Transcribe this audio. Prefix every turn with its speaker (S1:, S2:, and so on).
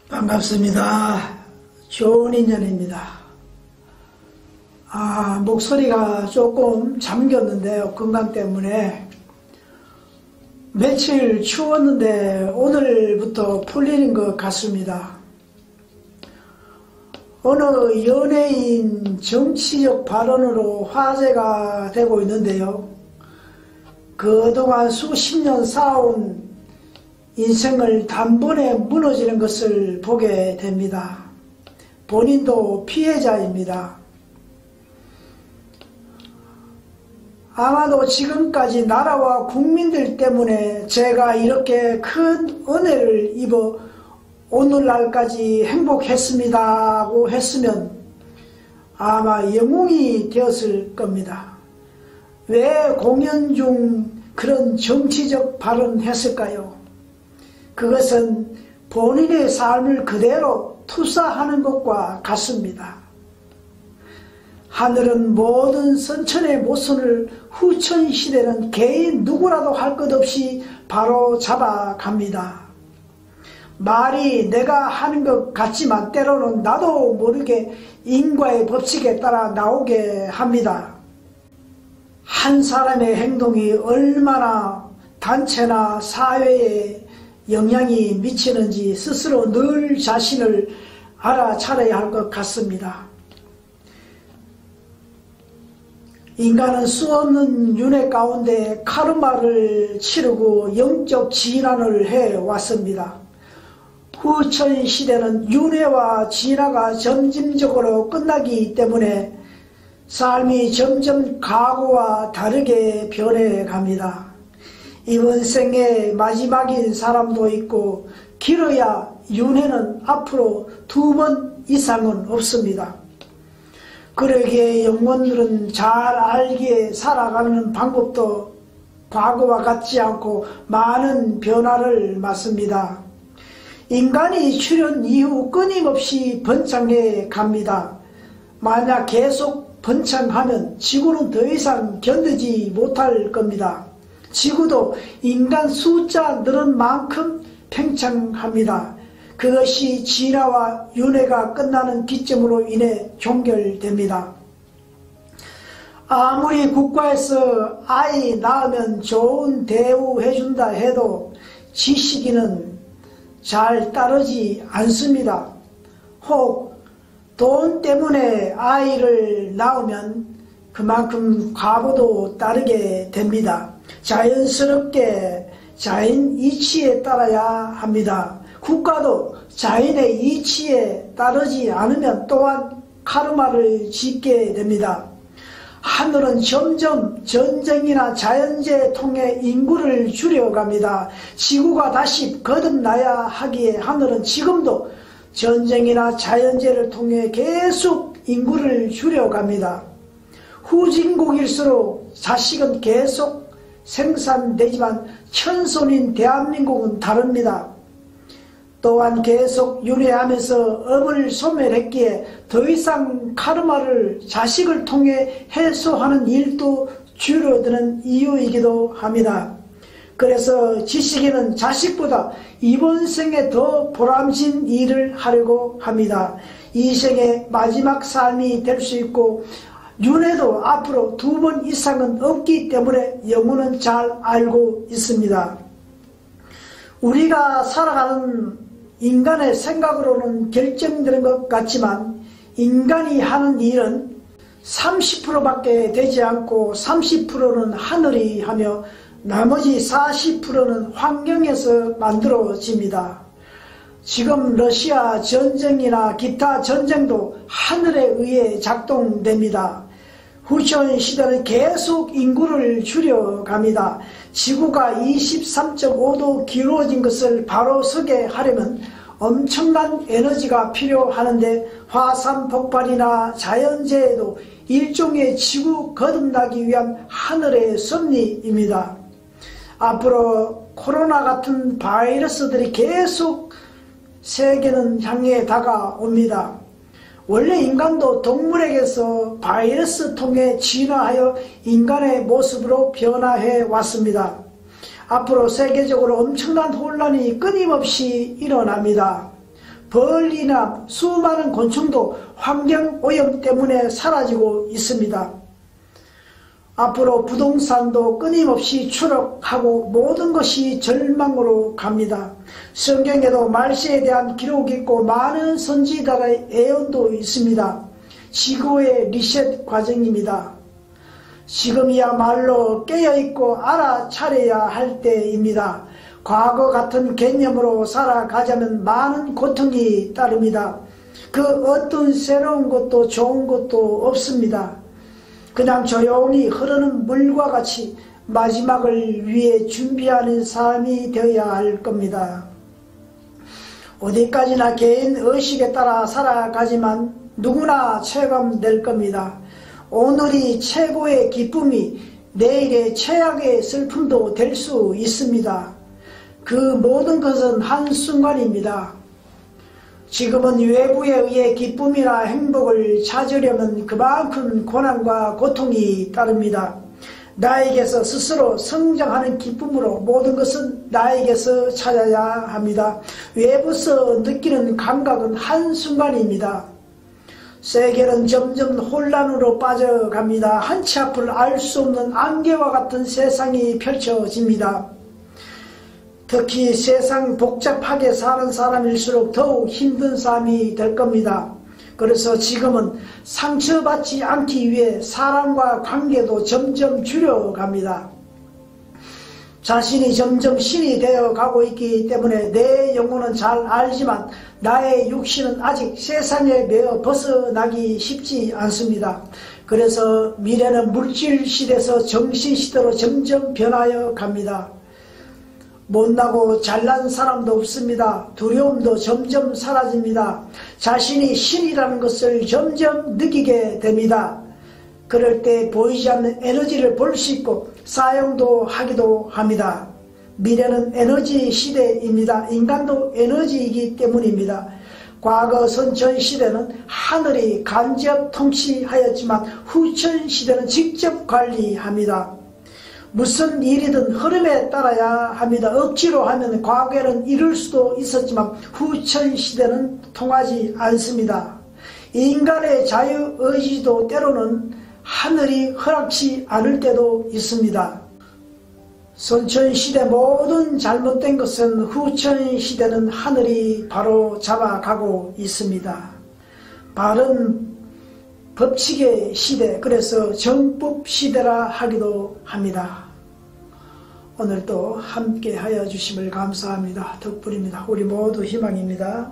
S1: 반갑습니다. 좋은 인연입니다. 목소리가 조금 잠겼는데요. 건강 때문에. 며칠 추웠는데 오늘부터 풀리는 것 같습니다. 어느 연예인 정치적 발언으로 화제가 되고 있는데요. 그동안 수십 년 쌓아온 인생을 단번에 무너지는 것을 보게 됩니다. 본인도 피해자입니다. 아마도 지금까지 나라와 국민들 때문에 제가 이렇게 큰 은혜를 입어 오늘날까지 행복했습니다고 했으면 아마 영웅이 되었을 겁니다. 왜 공연 중 그런 정치적 발언을 했을까요? 그것은 본인의 삶을 그대로 투사하는 것과 같습니다. 하늘은 모든 선천의 모순을 후천시대는 개인 누구라도 할 것 없이 바로 잡아갑니다. 말이 내가 하는 것 같지만 때로는 나도 모르게 인과의 법칙에 따라 나오게 합니다. 한 사람의 행동이 얼마나 단체나 사회에 영향이 미치는지 스스로 늘 자신을 알아차려야 할 것 같습니다. 인간은 수없는 윤회 가운데 카르마를 치르고 영적 진화를 해왔습니다. 후천 시대는 윤회와 진화가 점진적으로 끝나기 때문에 삶이 점점 과거와 다르게 변해갑니다. 이번 생의 마지막인 사람도 있고 길어야 윤회는 앞으로 2번 이상은 없습니다. 그러기에 영혼들은 잘 알기에 살아가는 방법도 과거와 같지 않고 많은 변화를 맞습니다. 인간이 출현 이후 끊임없이 번창해 갑니다. 만약 계속 번창하면 지구는 더 이상 견디지 못할 겁니다. 지구도 인간 숫자 늘은 만큼 팽창합니다. 그것이 진화와 윤회가 끝나는 기점으로 인해 종결됩니다. 아무리 국가에서 아이 낳으면 좋은 대우해준다 해도 지식인은 잘 따르지 않습니다. 혹 돈 때문에 아이를 낳으면 그만큼 과보도 따르게 됩니다. 자연스럽게 자연 이치에 따라야 합니다. 국가도 자연의 이치에 따르지 않으면 또한 카르마를 짓게 됩니다. 하늘은 점점 전쟁이나 자연재해 통해 인구를 줄여갑니다. 지구가 다시 거듭나야 하기에 하늘은 지금도 전쟁이나 자연재해를 통해 계속 인구를 줄여갑니다. 후진국일수록 자식은 계속 생산되지만 천손인 대한민국은 다릅니다. 또한 계속 윤회하면서 업을 소멸했기에 더 이상 카르마를 자식을 통해 해소하는 일도 줄어드는 이유이기도 합니다. 그래서 지식인은 자식보다 이번 생에 더 보람진 일을 하려고 합니다. 이 생의 마지막 삶이 될 수 있고 윤회도 앞으로 2번 이상은 없기 때문에 영혼은 잘 알고 있습니다. 우리가 살아가는 인간의 생각으로는 결정되는 것 같지만 인간이 하는 일은 30%밖에 되지 않고 30%는 하늘이 하며 나머지 40%는 환경에서 만들어집니다. 지금 러시아 전쟁이나 기타 전쟁도 하늘에 의해 작동됩니다. 후천 시대는 계속 인구를 줄여갑니다. 지구가 23.5도 기울어진 것을 바로 서게 하려면 엄청난 에너지가 필요하는데 화산 폭발이나 자연재해도 일종의 지구 거듭나기 위한 하늘의 섭리입니다. 앞으로 코로나 같은 바이러스들이 계속 세계는 향해 다가옵니다. 원래 인간도 동물에게서 바이러스 통해 진화하여 인간의 모습으로 변화해 왔습니다. 앞으로 세계적으로 엄청난 혼란이 끊임없이 일어납니다. 벌이나 수많은 곤충도 환경오염 때문에 사라지고 있습니다. 앞으로 부동산도 끊임없이 추락하고 모든 것이 절망으로 갑니다. 성경에도 말세에 대한 기록이 있고 많은 선지자의 예언도 있습니다. 지구의 리셋 과정입니다. 지금이야말로 깨어있고 알아차려야 할 때입니다. 과거 같은 개념으로 살아가자면 많은 고통이 따릅니다. 그 어떤 새로운 것도 좋은 것도 없습니다. 그냥 조용히 흐르는 물과 같이 마지막을 위해 준비하는 삶이 되어야 할 겁니다. 어디까지나 개인 의식에 따라 살아가지만 누구나 체감될 겁니다. 오늘이 최고의 기쁨이 내일의 최악의 슬픔도 될 수 있습니다. 그 모든 것은 한순간입니다. 지금은 외부에 의해 기쁨이나 행복을 찾으려면 그만큼 고난과 고통이 따릅니다. 나에게서 스스로 성장하는 기쁨으로 모든 것은 나에게서 찾아야 합니다. 외부서 느끼는 감각은 한순간입니다. 세계는 점점 혼란으로 빠져갑니다. 한치 앞을 알 수 없는 안개와 같은 세상이 펼쳐집니다. 특히 세상 복잡하게 사는 사람일수록 더욱 힘든 삶이 될 겁니다. 그래서 지금은 상처받지 않기 위해 사람과 관계도 점점 줄여갑니다. 자신이 점점 신이 되어 가고 있기 때문에 내 영혼은 잘 알지만 나의 육신은 아직 세상에 매어 벗어나기 쉽지 않습니다. 그래서 미래는 물질 시대에서 정신 시대로 점점 변하여 갑니다. 못나고 잘난 사람도 없습니다. 두려움도 점점 사라집니다. 자신이 신이라는 것을 점점 느끼게 됩니다. 그럴 때 보이지 않는 에너지를 볼 수 있고 사용도 하기도 합니다. 미래는 에너지 시대입니다. 인간도 에너지이기 때문입니다. 과거 선천시대는 하늘이 간접 통치하였지만 후천시대는 직접 관리합니다. 무슨 일이든 흐름에 따라야 합니다. 억지로 하면 과거에는 이룰 수도 있었지만 후천시대는 통하지 않습니다. 인간의 자유의지도 때로는 하늘이 허락치 않을 때도 있습니다. 선천시대 모든 잘못된 것은 후천시대는 하늘이 바로 잡아가고 있습니다. 바른 법칙의 시대, 그래서 정법시대라 하기도 합니다. 오늘도 함께 하여 주심을 감사합니다. 덕분입니다. 우리 모두 희망입니다.